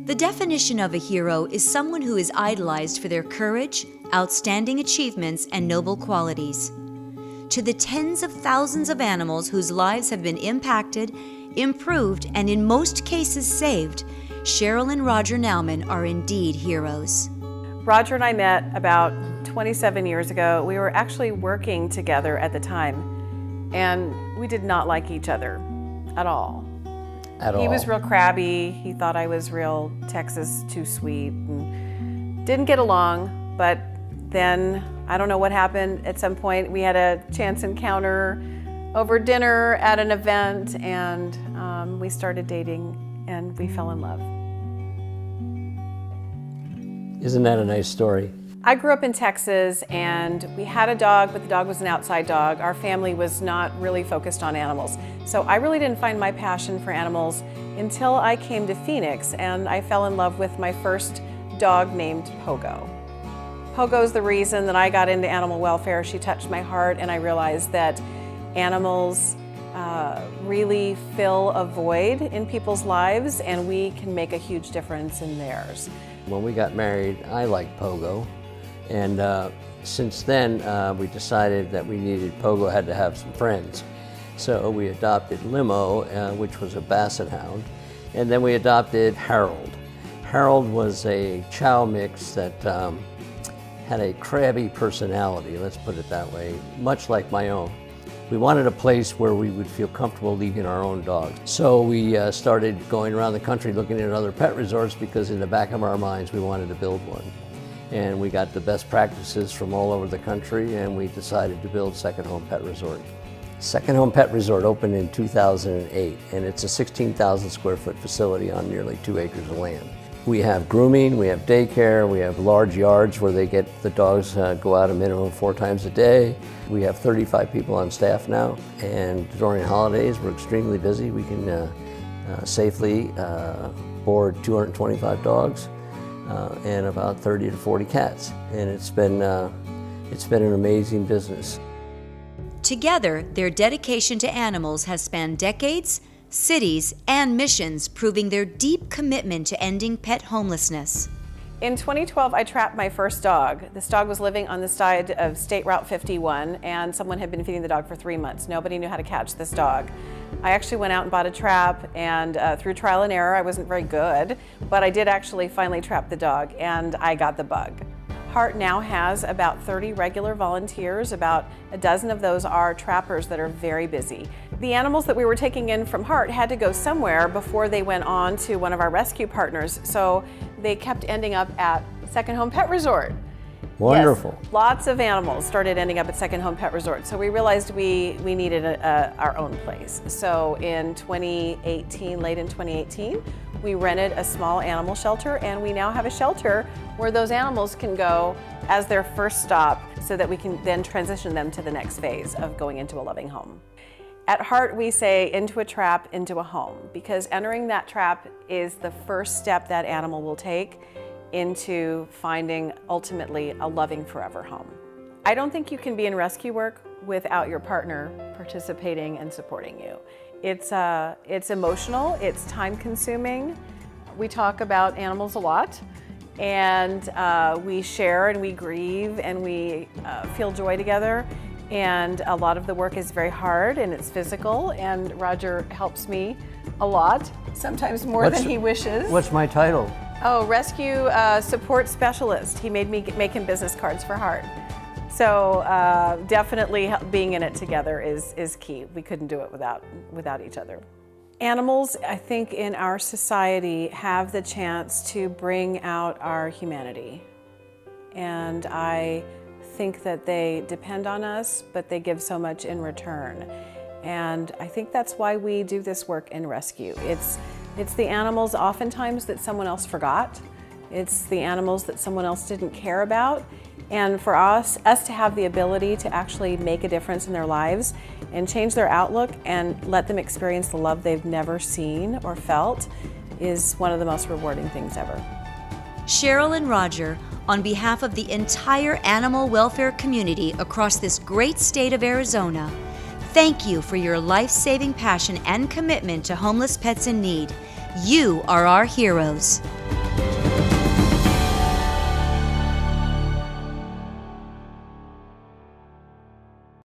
The definition of a hero is someone who is idolized for their courage, outstanding achievements, and noble qualities. To the tens of thousands of animals whose lives have been impacted, improved, and in most cases saved, Cheryl and Roger Naumann are indeed heroes. Roger and I met about 27 years ago. We were actually working together at the time, and we did not like each other at all. He was real crabby. He thought I was real Texas, too sweet, and didn't get along. But then, I don't know what happened. At some point, we had a chance encounter over dinner at an event, and we started dating, and we fell in love. Isn't that a nice story? I grew up in Texas, and we had a dog, but the dog was an outside dog. Our family was not really focused on animals. So I really didn't find my passion for animals until I came to Phoenix, and I fell in love with my first dog named Pogo. Pogo's the reason that I got into animal welfare. She touched my heart, and I realized that animals really fill a void in people's lives, and we can make a huge difference in theirs. When we got married, I liked Pogo, and since then we decided that Pogo had to have some friends. So we adopted Limo, which was a Basset Hound, and then we adopted Harold. Harold was a chow mix that had a crabby personality, let's put it that way, much like my own. We wanted a place where we would feel comfortable leaving our own dogs. So we started going around the country looking at other pet resorts, because in the back of our minds we wanted to build one. And we got the best practices from all over the country, and we decided to build Second Home Pet Resort. Second Home Pet Resort opened in 2008, and it's a 16,000 square foot facility on nearly 2 acres of land. We have grooming, we have daycare, we have large yards where the dogs go out a minimum 4 times a day. We have 35 people on staff now, and during holidays we're extremely busy. We can safely board 225 dogs and about 30 to 40 cats, and it's been an amazing business. Together, their dedication to animals has spanned decades, cities, and missions, proving their deep commitment to ending pet homelessness. In 2012, I trapped my first dog. This dog was living on the side of State Route 51, and someone had been feeding the dog for 3 months. Nobody knew how to catch this dog. I actually went out and bought a trap, and through trial and error, I wasn't very good, but I did actually finally trap the dog, and I got the bug. Heart now has about 30 regular volunteers. About a dozen of those are trappers that are very busy. The animals that we were taking in from Heart had to go somewhere before they went on to one of our rescue partners, so they kept ending up at Second Home Pet Resort. Wonderful. Yes, lots of animals started ending up at Second Home Pet Resort, so we realized we needed our own place. So in 2018, late in 2018, we rented a small animal shelter, and we now have a shelter where those animals can go as their first stop, so that we can then transition them to the next phase of going into a loving home. At Heart, we say into a trap, into a home, because entering that trap is the first step that animal will take into finding ultimately a loving forever home. I don't think you can be in rescue work without your partner participating and supporting you. It's emotional, it's time consuming. We talk about animals a lot, and we share and we grieve and we feel joy together. And a lot of the work is very hard and it's physical, and Roger helps me a lot, sometimes more than he wishes. What's my title? Oh, Rescue Support Specialist. He made me make him business cards for Heart. So definitely being in it together is key. We couldn't do it without each other. Animals, I think, in our society have the chance to bring out our humanity. And I think that they depend on us, but they give so much in return. And I think that's why we do this work in rescue. It's the animals oftentimes that someone else forgot. It's the animals that someone else didn't care about. And for us to have the ability to actually make a difference in their lives and change their outlook and let them experience the love they've never seen or felt is one of the most rewarding things ever. Cheryl and Roger, on behalf of the entire animal welfare community across this great state of Arizona, thank you for your life-saving passion and commitment to homeless pets in need. You are our heroes.